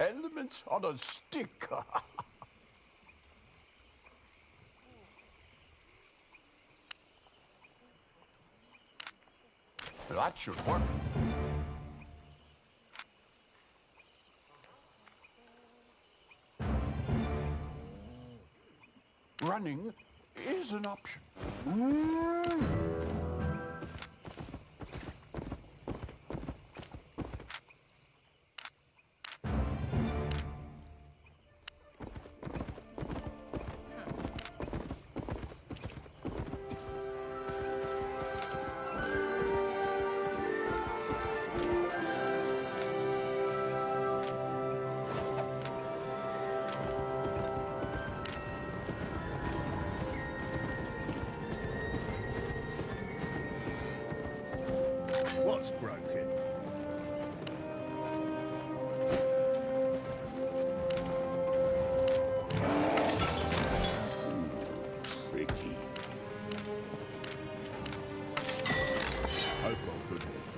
Elements on a stick. That should work. Running is an option. What's broken? Tricky. Hope I could help.